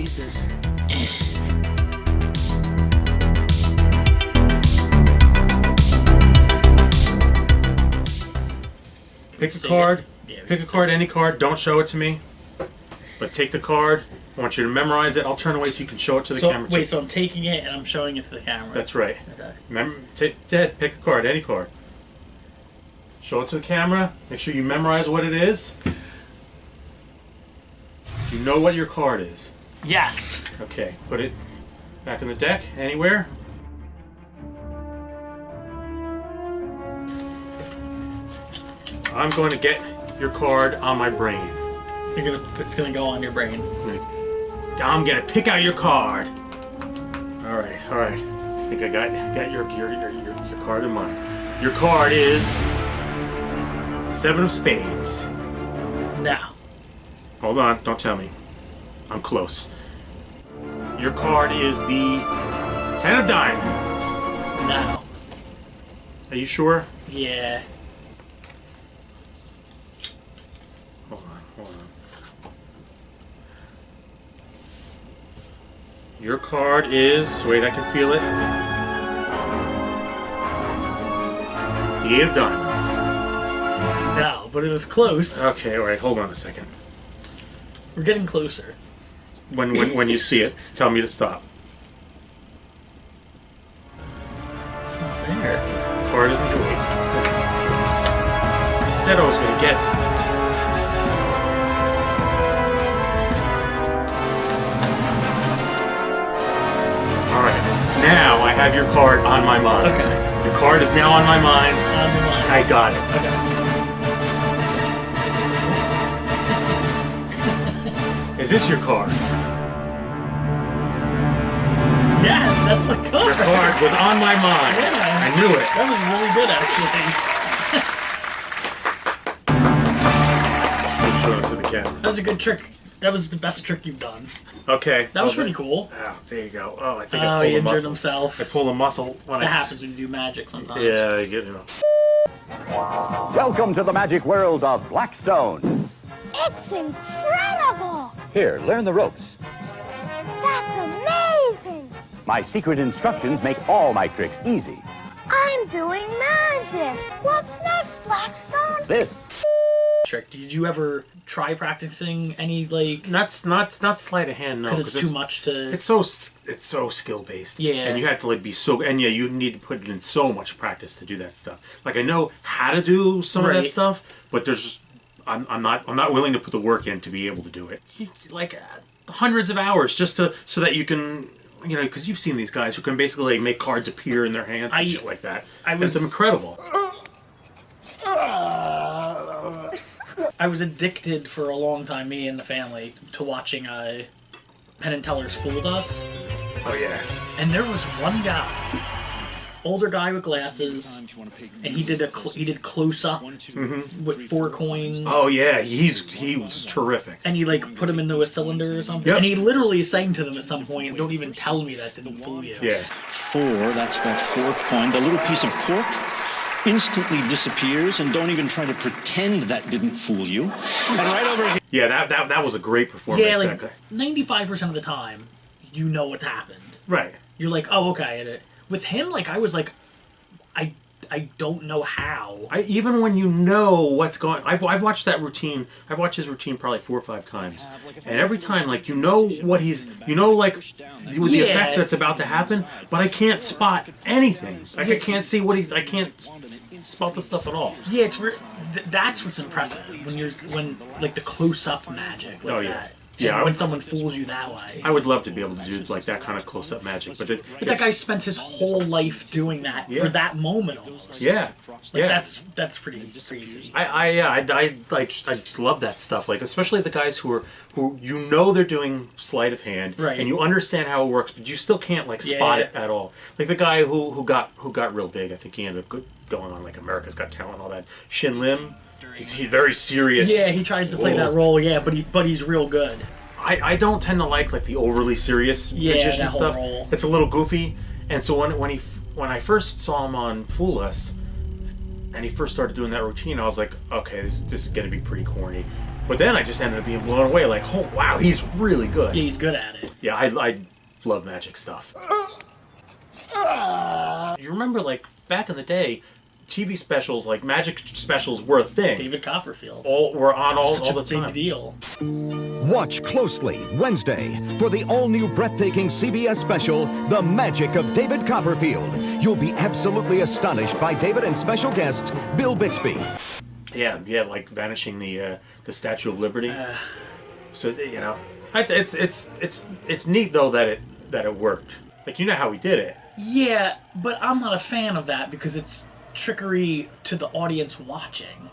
Jesus. Pick a card. Yeah, Pick a card, any card. Don't show it to me. But take the card. I want you to memorize it. I'll turn away so you can show it to the camera. Wait, so I'm taking it and I'm showing it to the camera. That's right. Okay. Remember, Ted, pick a card, any card. Show it to the camera. Make sure you memorize what it is. You know what your card is. Yes. Okay, put it back in the deck. Anywhere. I'm going to get your card on my brain. It's gonna go on your brain. I'm gonna pick out your card. All right. I think I got your card in mind. Your card is 7 of spades. Now. Hold on, don't tell me. I'm close. Your card is the 10 of diamonds. Now. Are you sure? Yeah. Hold on. Your card is... Wait, I can feel it. The 8 of diamonds. No, but it was close. Okay, alright, hold on a second. We're getting closer. When you see it, tell me to stop. It's not there. Card isn't the 8. I said I was going to get it. Now I have your card on my mind. Okay. Your card is now on my mind. It's on the line. I got it. Okay. Is this your card? Yes, that's my card. Your card was on my mind. Yeah. I knew it. That was really good, actually. Just show it to the camera. That was a good trick. That was the best trick you've done. Okay. That was pretty cool. Oh, there you go. Oh, I think Oh, I pulled he a injured muscle. himself. I pulled a muscle when That happens when you do magic sometimes. Yeah, I get it. Welcome to the magic world of Blackstone. It's incredible! Here, learn the ropes. That's amazing! My secret instructions make all my tricks easy. I'm doing magic! What's next, Blackstone? This. Trick. Did you ever try practicing any, like... Not sleight of hand, no. Because it's too much to... It's so skill based. Yeah. And you have to be so... And yeah, you need to put in so much practice to do that stuff. Like, I know how to do some of that stuff, but there's... I'm not willing to put the work in to be able to do it. Hundreds of hours just so that you can... because you've seen these guys who can basically make cards appear in their hands and shit like that. It's incredible. I was addicted for a long time, me and the family, to watching Penn Teller's Fooled Us. Oh, yeah. And there was one guy, older guy with glasses, and he did close-up with 4 coins. Oh, yeah. He was terrific. And he, put him into a cylinder or something. Yep. And he literally sang to them at some point, "Don't even tell me that didn't fool you." Yeah. 4, that's that 4th coin. The little piece of cork instantly disappears, and don't even try to pretend that didn't fool you. And right over here... Yeah, that was a great performance. Yeah, 95% of the time, you know what's happened. Right. You're like, oh, okay. And with him, I was like, I don't know how. Even when you know what's going... I've watched that routine. I've watched his routine probably 4 or 5 times. And every time, you know what he's... You know, the effect that's about to happen, but I can't spot anything. I can't see what he's... I can't spot the stuff at all. Yeah, that's what's impressive. When the close-up magic that. Yeah, when someone fools you that way. I would love to be able to do that kind of close-up magic, but that guy spent his whole life doing that for that moment almost. Yeah, that's pretty crazy. I love that stuff. Especially the guys who they're doing sleight of hand, right? And you understand how it works, but you still can't spot it at all. Like the guy who got real big. I think he ended up going on America's Got Talent and all that. Shin Lim. He's very serious. Yeah, he tries to play that role. Yeah, but he's real good. I don't tend to like the overly serious magician stuff. Role. It's a little goofy, and so when I first saw him on Fool Us, and he first started doing that routine, I was like, okay, this is gonna be pretty corny. But then I just ended up being blown away. Like, oh wow, he's really good. Yeah, he's good at it. Yeah, I love magic stuff. You remember, like, back in the day, TV specials, like magic specials, were a thing. David Copperfield. Were on all the Such a time. big deal. Watch closely Wednesday for the all-new breathtaking CBS special, The Magic of David Copperfield. You'll be absolutely astonished by David and special guest Bill Bixby. Yeah, like vanishing the Statue of Liberty. So you know, it's neat though that it worked. Like, you know how he did it. Yeah, but I'm not a fan of that because it's trickery to the audience watching.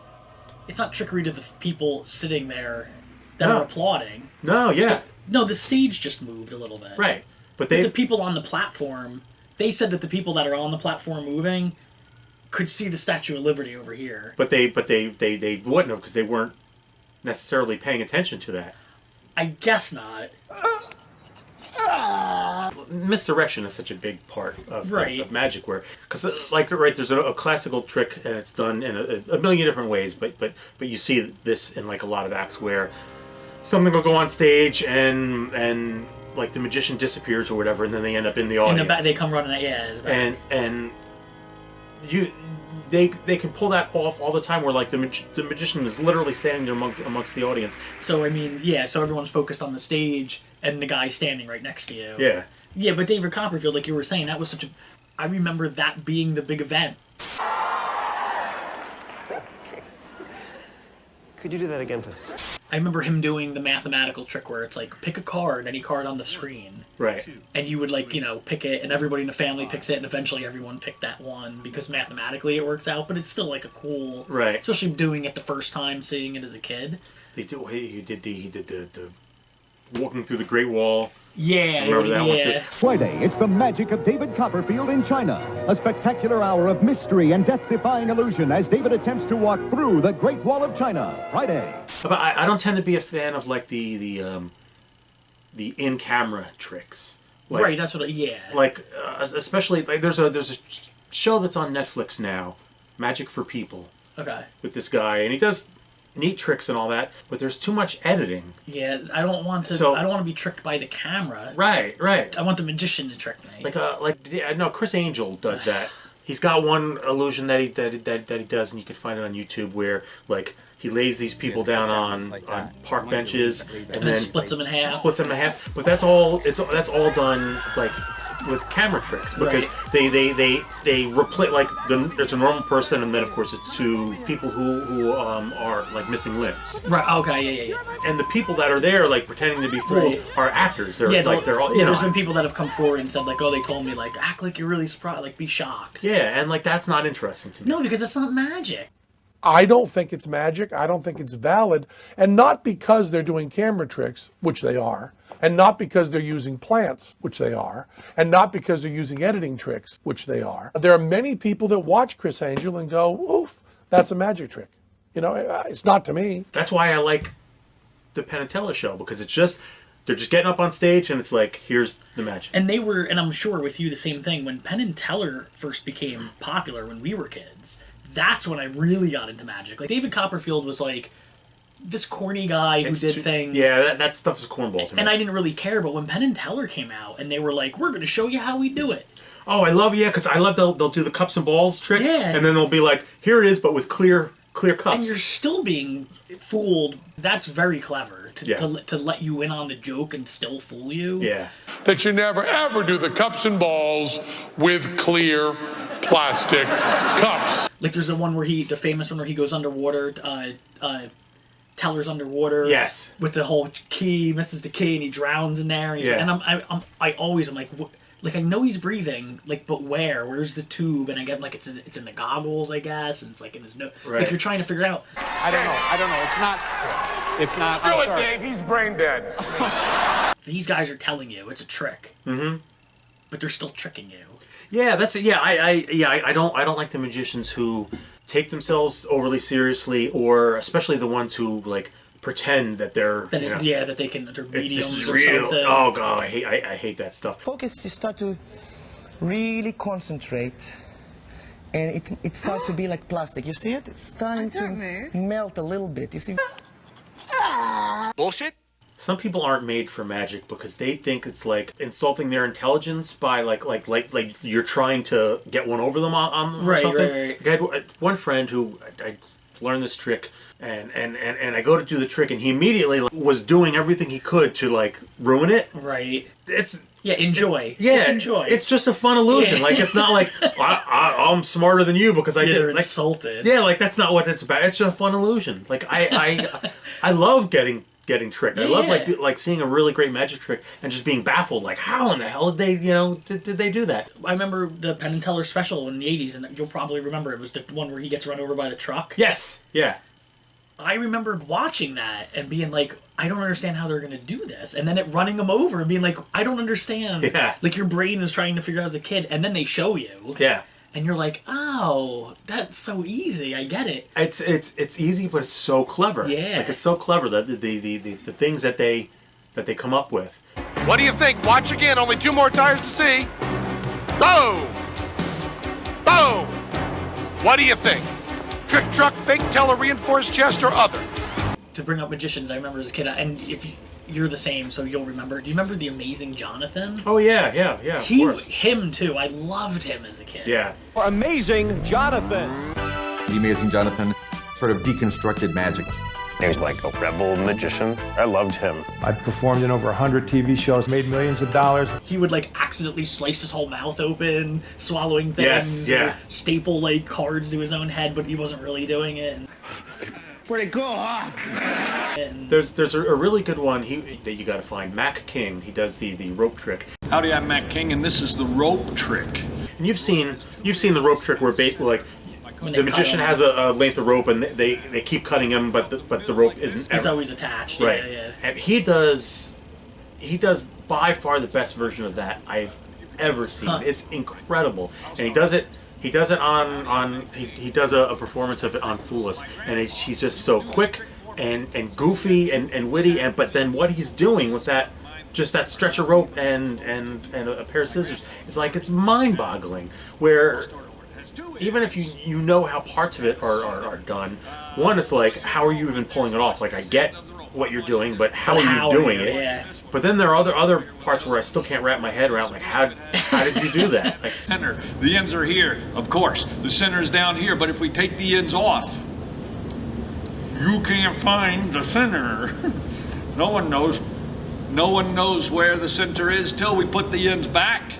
It's not trickery to the people sitting there that are applauding. No, yeah. No, the stage just moved a little bit. Right. But the people on the platform, they said that the people that are on the platform moving could see the Statue of Liberty over here. But they wouldn't have, because they weren't necessarily paying attention to that. I guess not. Misdirection is such a big part of magic, where, because like, right, there's a classical trick and it's done in a million different ways, but you see this in like a lot of acts where something will go on stage and like the magician disappears or whatever, and then they end up in the audience. In the back, they come running out, yeah. And they can pull that off all the time, where like the magician is literally standing there amongst the audience. So I mean, yeah, so everyone's focused on the stage and the guy standing right next to you. Yeah. Yeah, but David Copperfield, like you were saying, that was such a... I remember that being the big event. Could you do that again, please? I remember him doing the mathematical trick where it's like, pick a card, any card on the screen. Right. And you would, like, you know, pick it, and everybody in the family picks it, and eventually everyone picked that one, because mathematically it works out, but it's still, like, a cool... Right. Especially doing it the first time, seeing it as a kid. He did the walking through the Great Wall. Yeah, remember that one too. Friday, it's the magic of David Copperfield in China. A spectacular hour of mystery and death-defying illusion as David attempts to walk through the Great Wall of China. Friday. But I don't tend to be a fan of like the in-camera tricks. Like, right, that's what. Yeah. Like especially like there's a show that's on Netflix now, Magic for People. Okay. With this guy, and he does neat tricks and all that, but there's too much editing. Yeah, I don't want to be tricked by the camera. Right. I want the magician to trick me. No, Chris Angel does that. He's got one illusion that he does, and you can find it on YouTube, where like he lays these people down on park benches and then splits them in half. But that's all done like with camera tricks, because they replace, like, there's a normal person, and then of course it's two people who are like missing limbs. Right. Okay. Yeah. And the people that are there like pretending to be fools are actors. They're they're all, there's been people that have come forward and said like, oh, they told me like act like you're really surprised, like be shocked. Yeah, and like that's not interesting to me. No, because it's not magic. I don't think it's magic. I don't think it's valid. And not because they're doing camera tricks, which they are, and not because they're using plants, which they are, and not because they're using editing tricks, which they are. There are many people that watch Chris Angel and go, oof, that's a magic trick. You know, it's not to me. That's why I like the Penn Teller show, because it's just, they're just getting up on stage and it's like, here's the magic. And they were, and I'm sure with you the same thing, when Penn and Teller first became popular when we were kids, that's when I really got into magic. Like, David Copperfield was like this corny guy who did things. Yeah, that stuff is cornball to me. And I didn't really care, but when Penn and Teller came out and they were like, we're going to show you how we do it. Oh, I love, because I love they'll do the cups and balls trick. Yeah. And then they'll be like, here it is, but with clear cups. And you're still being fooled. That's very clever to let you in on the joke and still fool you. Yeah. That you never ever do the cups and balls with clear plastic cups. Like there's the one where the famous one where he goes underwater, Teller's underwater. Yes. With the whole key, misses the key, and he drowns in there. And, and I'm like, like I know he's breathing, like, but where? Where's the tube? And I get like it's in the goggles, I guess, and it's like in his nose. Right. Like you're trying to figure it out. I don't know. It's not. Screw it, Dave. He's brain dead. These guys are telling you it's a trick. Mm-hmm. But they're still tricking you. Yeah, that's it. Yeah, I don't like the magicians who take themselves overly seriously, or especially the ones who like pretend that they're that they're mediums or real. something. Oh god, I hate that stuff. Focus, you start to really concentrate, and it starts to be like plastic. You see it? It's starting to melt a little bit. You see? Bullshit? Some people aren't made for magic because they think it's like insulting their intelligence by like you're trying to get one over them on or something. Right. I had one friend who I learned this trick and I go to do the trick and he immediately was doing everything he could to like ruin it. Right. Enjoy. Just enjoy. It's just a fun illusion. Yeah. Like it's not like I'm smarter than you because I get like, insulted. Yeah, like that's not what it's about. It's just a fun illusion. Like I love getting tricked. I love like seeing a really great magic trick and just being baffled. Like how in the hell did they did they do that? I remember the Penn Teller special in the 80s, and you'll probably remember it was the one where he gets run over by the truck. Yes. Yeah. I remembered watching that and being like, I don't understand how they're going to do this. And then it running them over and being like, I don't understand. Yeah. Like your brain is trying to figure out as a kid. And then they show you. Yeah. And you're like, oh, that's so easy. I get it. It's easy, but it's so clever. Yeah. Like it's so clever that the things that they come up with. What do you think? Watch again. Only 2 more tires to see. Boom! Boom! What do you think? Trick truck, fake teller, reinforced chest, or other? To bring up magicians, I remember as a kid, and if you're the same, so you'll remember. Do you remember the Amazing Jonathan? Oh yeah. Him too. I loved him as a kid. Yeah. Amazing Jonathan. The Amazing Jonathan sort of deconstructed magic. He was like a rebel magician. I loved him. I performed in over 100 TV shows, made millions of dollars. He would like accidentally slice his whole mouth open, swallowing things. Yes, yeah. Or staple like cards to his own head, but he wasn't really doing it. Pretty cool, huh? And there's a really good one that you got to find. Mac King. He does the rope trick. Howdy, I'm Mac King, and this is the rope trick. And you've seen the rope trick where basically like the magician has a length of rope and they keep cutting him, but the rope isn't. It's always attached. Right. Yeah. And he does by far the best version of that I've ever seen. Huh. It's incredible, and he does it on he does a performance of it on Fool Us, and he's just so quick and goofy and witty, but then what he's doing with that stretch of rope and a pair of scissors is like it's mind-boggling. Where even if you know how parts of it are done, one is like how are you even pulling it off? Like I get what you're doing, but how are you doing it? Yeah. But then there are other parts where I still can't wrap my head around, like how did you do that? Like, Center. The ends are here, of course. The center's down here, but if we take the ends off, you can't find the center. No one knows where the center is till we put the ends back.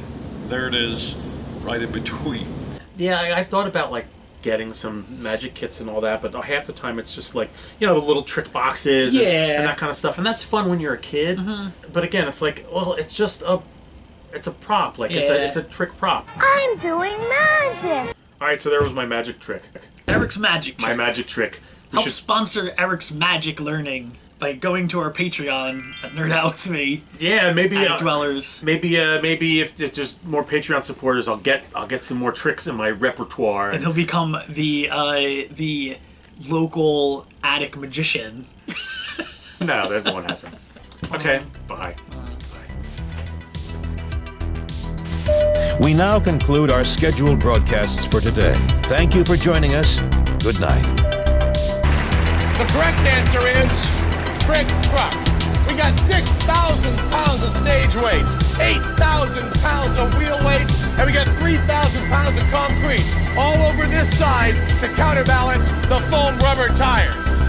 There it is, right in between. Yeah, I thought about like getting some magic kits and all that, but half the time it's just like, the little trick boxes and that kind of stuff, and that's fun when you're a kid. Mm-hmm. But again, it's like, well, it's just it's a prop, like it's a trick prop. I'm doing magic. All right, so there was my magic trick. Eric's magic trick. My magic trick. Help sponsor Eric's magic learning by going to our Patreon at Nerd Out With Me. Yeah, maybe Dwellers. Maybe if there's more Patreon supporters, I'll get some more tricks in my repertoire. And he'll become the local attic magician. No, that won't happen. Okay, bye. We now conclude our scheduled broadcasts for today. Thank you for joining us. Good night. The correct answer is trick truck. We got 6,000 pounds of stage weights, 8,000 pounds of wheel weights, and we got 3,000 pounds of concrete all over this side to counterbalance the foam rubber tires.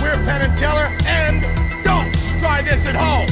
We're Penn and Teller, and don't try this at home.